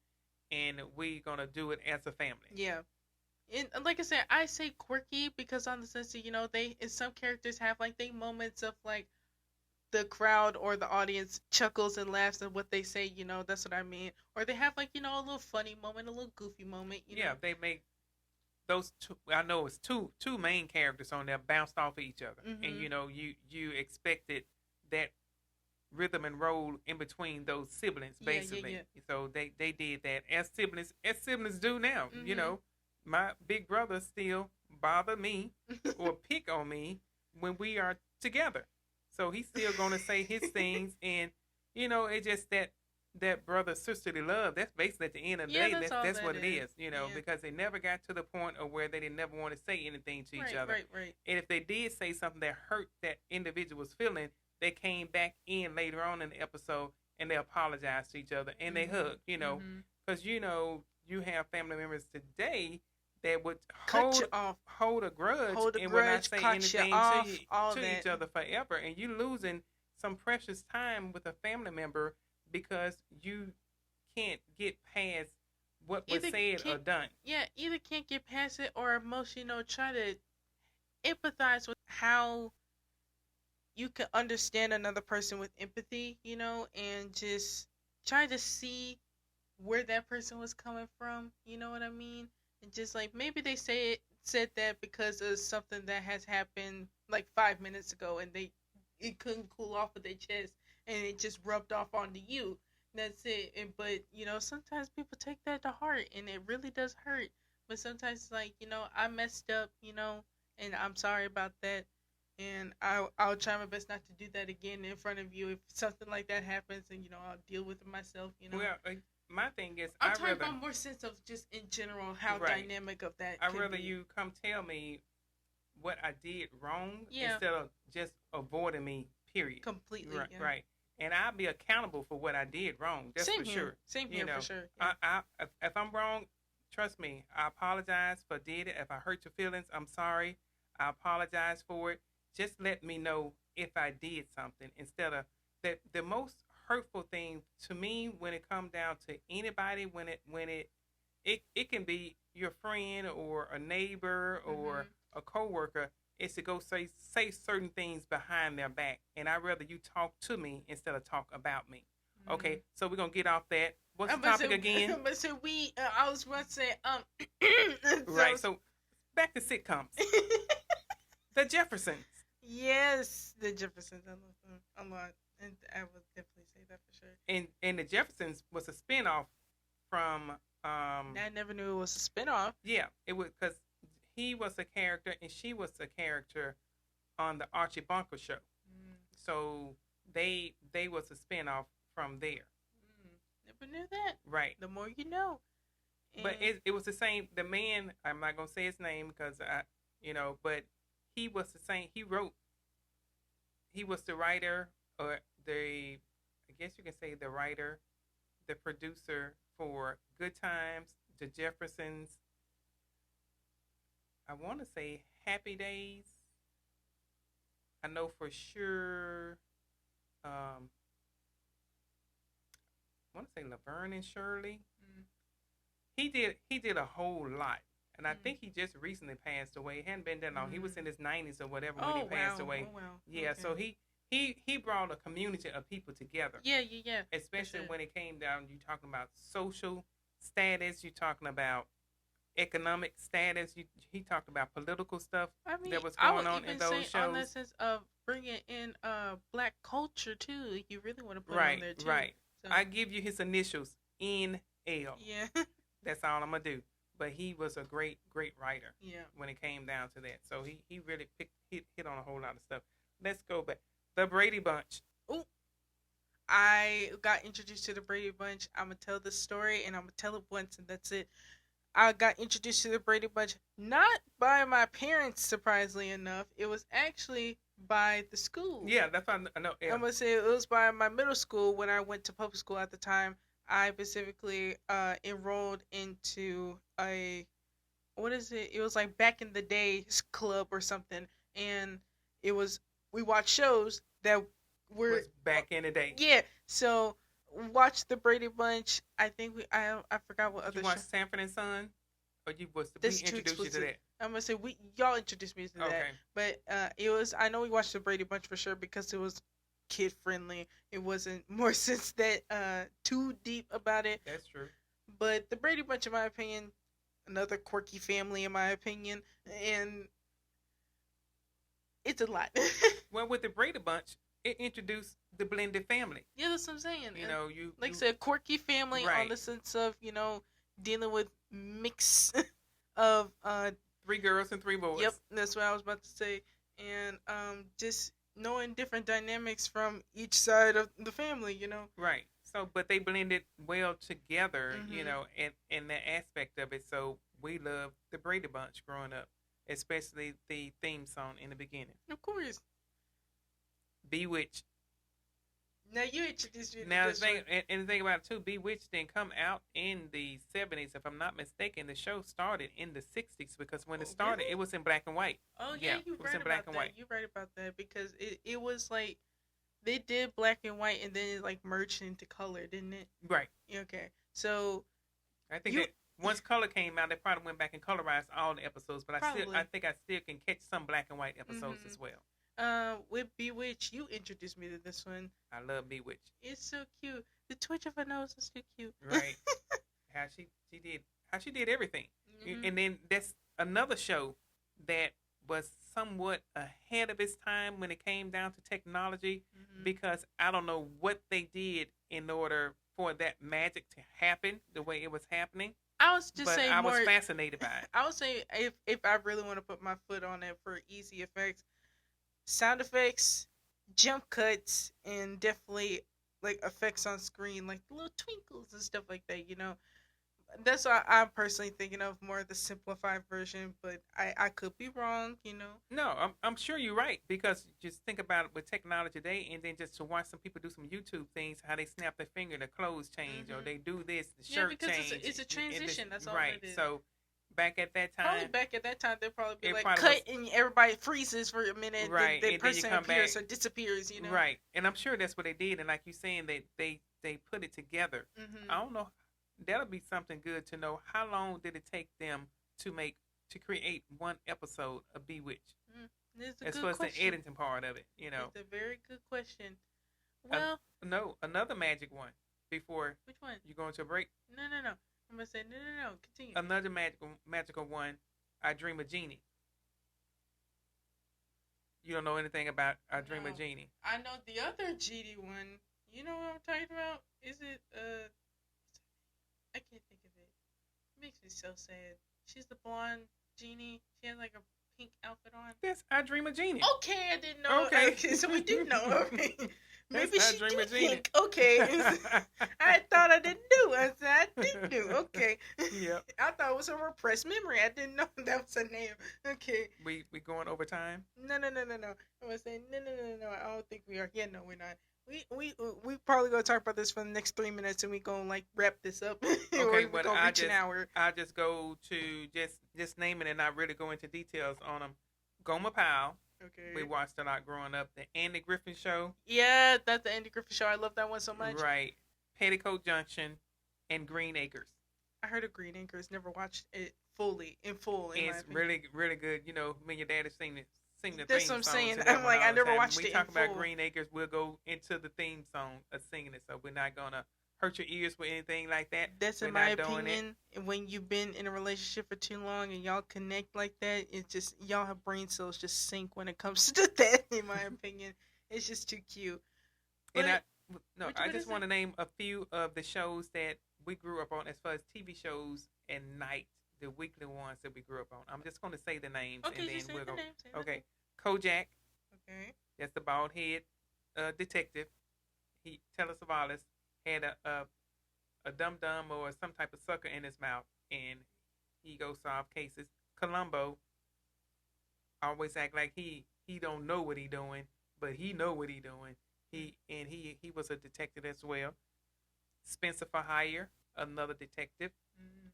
and we're gonna do it as a family. Yeah. And like I said, I say quirky because on the sense that, they some characters have like they moments of like the crowd or the audience chuckles and laughs at what they say, that's what I mean. Or they have like, a little funny moment, a little goofy moment, Yeah, they make those two. I know it's two main characters on there bounced off of each other, and you expected that rhythm and roll in between those siblings, basically. Yeah. So they did that as siblings do now. My big brother still bother me or pick on me when we are together. So he's still gonna say his things, and it's just that brother sisterly love. That's basically at the end of the day. That's what it is. Because they never got to the point of where they didn't never want to say anything to each other. Right. And if they did say something that hurt that individual's feeling, they came back in later on in the episode and they apologized to each other and they hugged. Because you have family members today that would hold a grudge and will not say anything to each other forever, and you losing some precious time with a family member because you can't get past what was said or done. Yeah, either can't get past it or most, try to empathize with how you can understand another person with empathy, and just try to see where that person was coming from, you know what I mean? And just like maybe they said that because of something that has happened like 5 minutes ago and it couldn't cool off of their chest and it just rubbed off onto you. That's it. But sometimes people take that to heart and it really does hurt. But sometimes it's like, I messed up, and I'm sorry about that. And I'll try my best not to do that again in front of you if something like that happens, and I'll deal with it myself. Well, my thing is, I'm talking about more sense of just in general how dynamic of that. I'd rather you come tell me what I did wrong instead of just avoiding me. Period. Completely. Right. And I'll be accountable for what I did wrong. That's for sure. Same here for sure. Yeah. If I'm wrong, trust me, I apologize for did it. If I hurt your feelings, I'm sorry. I apologize for it. Just let me know if I did something instead of the most hurtful thing to me when it comes down to anybody when it can be your friend or a neighbor or a coworker is to go say certain things behind their back, and I'd rather you talk to me instead of talk about me. Okay, so we're gonna get off that. What's the topic again? But so I was going to say right. So back to sitcoms. The Jeffersons. Yes, the Jeffersons. I love them a lot, and I would definitely say that for sure. And the Jeffersons was a spinoff from I never knew it was a spinoff. yeah, it was because he was a character and she was a character on the Archie Bunker show. Mm. So they was a spinoff from there. Never knew that. Right. The more you know. But it was the same. The man, I'm not gonna say his name because but he was the same. He wrote. He was the writer, or I guess you can say the writer, the producer for Good Times, The Jeffersons. I want to say Happy Days. I know for sure. I want to say Laverne and Shirley. Mm. He did a whole lot, and I Mm. think he just recently passed away. It hadn't been that long. He was in his 90s or whatever when Oh, he passed wow. away. Oh, wow. Yeah, Okay. so he brought a community of people together. Yeah. Especially sure. when it came down, you talking about social status, you talking about economic status. He talked about political stuff I mean, that was I going would on even in those say on the shows. sense of bringing in black culture too. You really want to put it Right, on there too. right. So, I give you his initials, NL. yeah. That's all I'm gonna do. But he was a great writer. Yeah. When it came down to that, so he really hit on a whole lot of stuff. Let's go back. The Brady Bunch. Ooh. I got introduced to the Brady Bunch. I'm gonna tell the story, and I'm gonna tell it once, and that's it. I got introduced to the Brady Bunch not by my parents, surprisingly enough. It was actually by the school. Yeah, that's what I know. Yeah. I'm gonna say it was by my middle school when I went to public school at the time. I specifically enrolled into what is it? It was like back in the days club or something, and it was we watched shows that were was back in the day. yeah. So watch the Brady Bunch. I think I forgot what Did other you watch show. Sanford and Son? Or you was we That's too introduced you to explicit. that? I'm gonna say y'all introduced me to that, Okay. but it was I know we watched the Brady Bunch for sure because it was kid friendly. It wasn't more sense that too deep about it. That's true. But the Brady Bunch, in my opinion, another quirky family, in my opinion, and it's a lot. Well, with the Brady Bunch, it introduced the blended family. Yeah, that's what I'm saying. You know, you Like I said, quirky family on Right. the sense of dealing with mix of 3 girls and 3 boys. Yep, that's what I was about to say, and just knowing different dynamics from each side of the family. Right. So, but they blended well together, Mhm. in that aspect of it. So we love the Brady Bunch growing up, especially the theme song in the beginning. Of course. Bewitched. Now you introduced me to Now, this one. and the thing about it too, Bewitched didn't come out in the 70s. If I'm not mistaken, the show started in the 60s because when it started, really? it was in black and white. Oh Yeah, yeah, you're it was right in black about and that. white. You're right about that because it was like they did black and white and then it like merged into color, didn't it? Right. Okay, so I think You- that once color came out, they probably went back and colorized all the episodes. But Probably. I think I still can catch some black and white episodes Mhm. as well. with Bewitched, you introduced me to this one. I love Bewitched. It's so cute. The twitch of her nose is too cute. Right. how she did everything. Mhm. And then that's another show that was somewhat ahead of its time when it came down to technology, Mhm. because I don't know what they did in order for that magic to happen the way it was happening. I was just But saying I more. was fascinated by it. I would say if I really want to put my foot on it for easy effects, sound effects, jump cuts, and definitely like effects on screen, like little twinkles and stuff like that. That's what I'm personally thinking of, more of the simplified version. But I could be wrong. No, I'm sure you're right, because just think about it with technology today, and then just to watch some people do some YouTube things, how they snap their finger, their clothes change, or Mhm. they do this, the Yeah, shirt because change. it's a transition. That's all right. it is. So back at that Probably time, back at that time, they'll probably be It like probably cut and everybody freezes for a minute. Right, The and then you person come appears back. or disappears. right, and I'm sure that's what they did. And like you saying, they put it together. Mm-hmm. I don't know. That'll be something good to know. How long did it take them to create one episode of Bewitched? It's a As good far as the question. editing part of it, It's a very good question. Well, No, another magic one before which one? you go into a break. No. I'm gonna say no. Continue. Another magical one I Dream of Jeannie. You don't know anything about I Dream of No. Jeannie. I know the other GD one. You know what I'm talking about? Is it I can't think of it. It makes me so sad. She's the blonde genie. She has like a pink outfit on. That's I Dream of Jeannie. Okay, I didn't know. Okay. Okay, so we do know. Okay. That's Maybe I she Dream do of Jeannie. think. Okay. I thought I didn't do. I said I did do. Okay. Yep. I thought it was a repressed memory. I didn't know that was a name. Okay. We going over time? No. I was saying no. I don't think we are. Yeah, no, we're not. We probably gonna talk about this for the next 3 minutes, and we gonna like wrap this up. Okay, or we but gonna reach an hour. I just go to just name it and not really go into details on them. Goma Powell. Okay. We watched a lot growing up. The Andy Griffin Show. Yeah, that's the Andy Griffith Show. I love that one so much. Right. Petticoat Junction and Green Acres. I heard of Green Acres. Never watched it fully in full. It's really good. You know, me and your dad have sing the That's theme what I'm songs saying. to that I'm one like, all I the never time. watched When it we talk in about full. Green Acres, we'll go into the theme song of singing it. So we're not gonna hurt your ears with anything like that. That's We're in my not doing it. opinion. When you've been in a relationship for too long and y'all connect like that, it's just y'all have brain cells just sink when it comes to that. In my opinion, it's just too cute. And But I what just is want to it? name a few of the shows that we grew up on as far as TV shows and night, the weekly ones that we grew up on. I'm just going to say the names Okay, and then just say we'll the go. name. Say the Okay, name. Kojak. Okay. That's the bald head detective. He Telesavalas had a dum dum or some type of sucker in his mouth, and he goes solve cases. Columbo always act like he don't know what he doing, but he know what he doing. He was a detective as well. Spencer for Hire, another detective. Mm.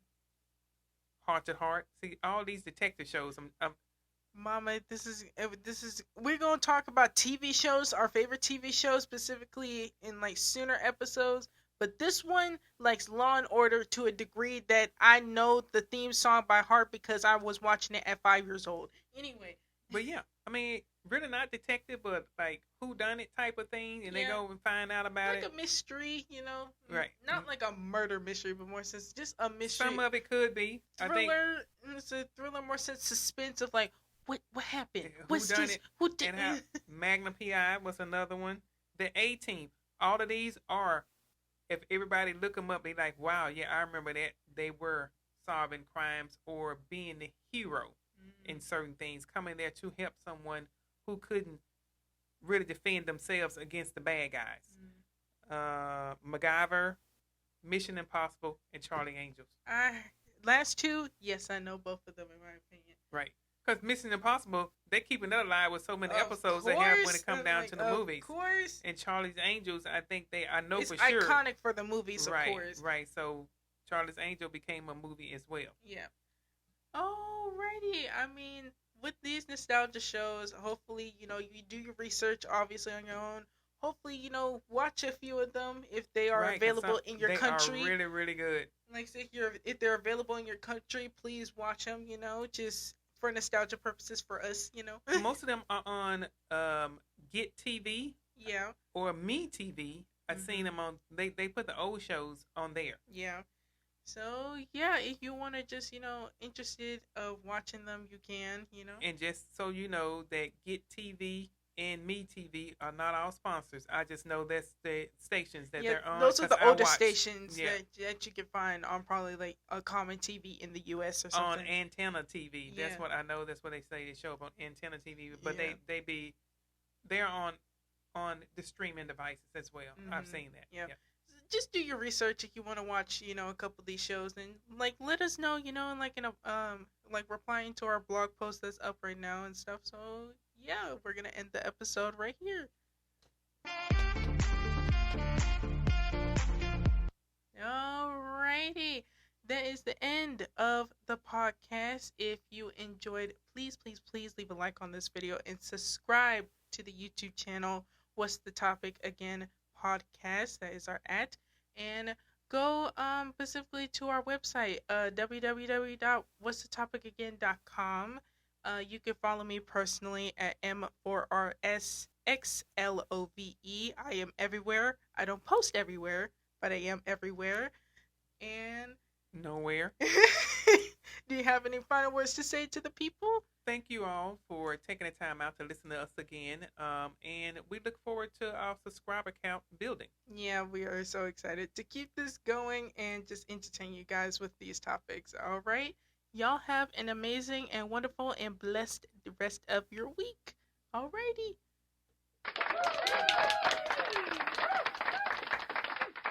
Heart to Heart. See all these detective shows. Mama, this is we're gonna talk about TV shows, our favorite TV shows, specifically in like sooner episodes. But this one likes Law and Order to a degree that I know the theme song by heart because I was watching it at 5 years old. Anyway, But yeah, I mean, really not detective, but like who done it type of thing, and they Yeah. go and find out about like it. a mystery, you know, Right. Not like a murder mystery, but more sense just a mystery. Some of it could be. I think Thriller. It's a thriller, more sense suspense of like what happened? who What's done this? it, Who did? and how Magnum PI was another one. The A Team. All of these are, if everybody look them up, they like, wow, yeah, I remember that they were solving crimes or being the hero in certain things, coming there to help someone who couldn't really defend themselves against the bad guys. MacGyver, Mission Impossible, and Charlie Angels. Last two, yes, I know both of them in my opinion. Right. Because Mission Impossible, they keep it alive with so many Of episodes they have when course, it comes down like, to the movies. Of course. And Charlie's Angels, I think I know It's for sure. iconic for the movies, of right, course. Right. So Charlie's Angel became a movie as well. Yeah. Alrighty. I mean, with these nostalgia shows, hopefully, you do your research obviously on your own. Hopefully, watch a few of them if they are Right, 'cause available in your country. They are really, really good. Like, if they're available in your country, please watch them. Just for nostalgia purposes for us. Most of them are on Get TV Yeah. or Me TV. I've seen them on. They put the old shows on there. Yeah. So yeah, if you want to just interested of watching them, you can. And just so you know that Get TV and Me TV are not all sponsors. I just know that's the stations that they're on. Those are 'cause the I older watch. stations Yeah. that you can find on probably like a common TV in the U.S. or On something. Antenna TV. That's Yeah. what I know. That's what they say they show up on Antenna TV. But Yeah. they're on the streaming devices as well. I've seen that. Yeah. Just do your research if you want to watch, a couple of these shows, and like let us know, like in a like replying to our blog post that's up right now and stuff. So yeah, we're gonna end the episode right here. Alrighty, that is the end of the podcast. If you enjoyed, please leave a like on this video and subscribe to the YouTube channel. What's the topic again? Podcast, that is our and go specifically to our website, www.whatsthetopicagain.com. You can follow me personally at M4RSXLOVE. I am everywhere. I don't post everywhere, but I am everywhere. And Nowhere. Do you have any final words to say to the people? Thank you all for taking the time out to listen to us again. And we look forward to our subscriber count building. Yeah, we are so excited to keep this going and just entertain you guys with these topics. All right. Y'all have an amazing and wonderful and blessed rest of your week. Alrighty.